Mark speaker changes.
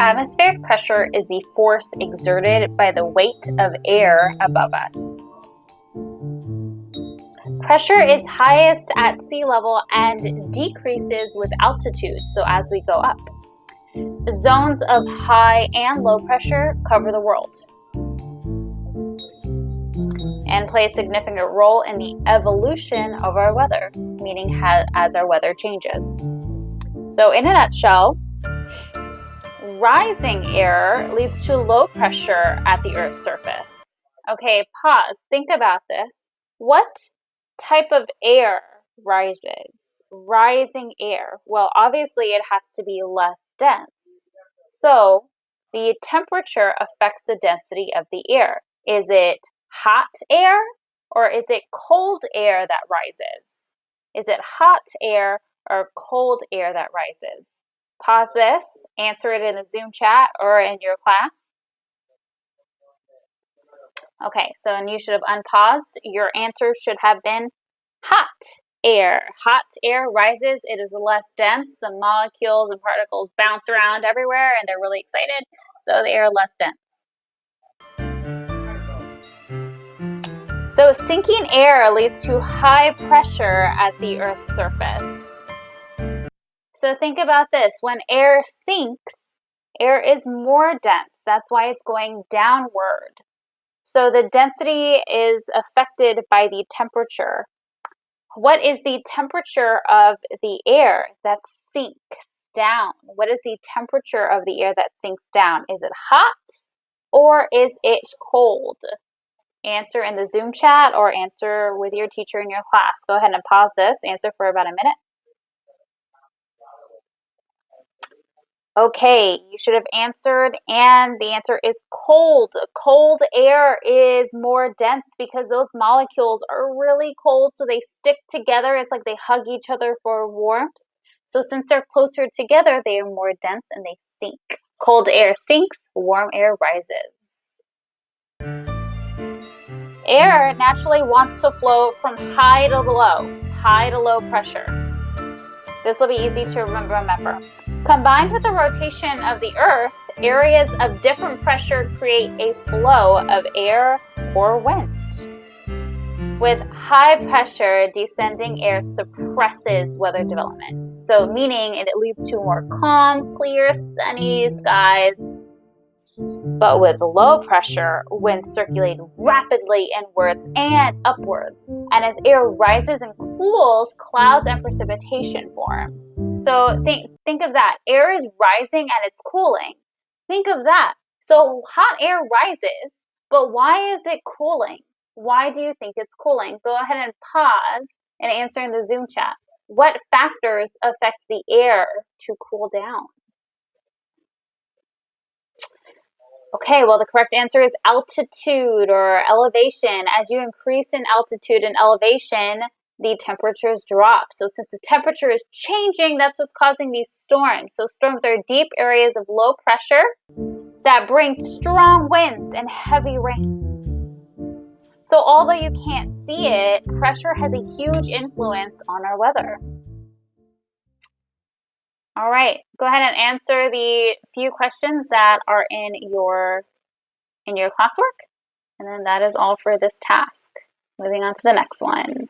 Speaker 1: Atmospheric pressure is the force exerted by the weight of air above us. Pressure is highest at sea level and decreases with altitude, so as we go up. Zones of high and low pressure cover the world and play a significant role in the evolution of our weather, meaning as our weather changes. So in a nutshell, rising air leads to low pressure at the Earth's surface. Okay, pause. Think about this. What type of air rises? Rising air. Well, obviously it has to be less dense. So the temperature affects the density of the air. Is it hot air or is it cold air that rises? Is it hot air or cold air that rises? Pause this, answer it in the Zoom chat or in your class. Okay, so and you should have unpaused. Your answer should have been hot air. Hot air rises, it is less dense. The molecules and particles bounce around everywhere and they're really excited, so the air less dense. So sinking air leads to high pressure at the Earth's surface. So think about this. When air sinks, air is more dense. That's why it's going downward. So the density is affected by the temperature. What is the temperature of the air that sinks down? What is the temperature of the air that sinks down? Is it hot or is it cold? Answer in the Zoom chat or answer with your teacher in your class. Go ahead and pause this. Answer for about a minute. Okay, you should have answered, and the answer is cold. Cold air is more dense because those molecules are really cold, so they stick together. It's like they hug each other for warmth. So since they're closer together, they are more dense and they sink. Cold air sinks, warm air rises. Air naturally wants to flow from high to low pressure. This will be easy to remember. Combined with the rotation of the Earth, areas of different pressure create a flow of air or wind. With high pressure, descending air suppresses weather development. So meaning it leads to more calm, clear, sunny skies. But with low pressure, winds circulate rapidly inwards and upwards. And as air rises and cools, clouds and precipitation form. So think of that. Air is rising and it's cooling. Think of that. So hot air rises, but why is it cooling? Why do you think it's cooling? Go ahead and pause and answer in the Zoom chat. What factors affect the air to cool down? Okay, well, the correct answer is altitude or elevation. As you increase in altitude and elevation, the temperatures drop. So since the temperature is changing, that's what's causing these storms. So storms are deep areas of low pressure that bring strong winds and heavy rain. So although you can't see it, pressure has a huge influence on our weather. All right, go ahead and answer the few questions that are in your classwork. And then that is all for this task. Moving on to the next one.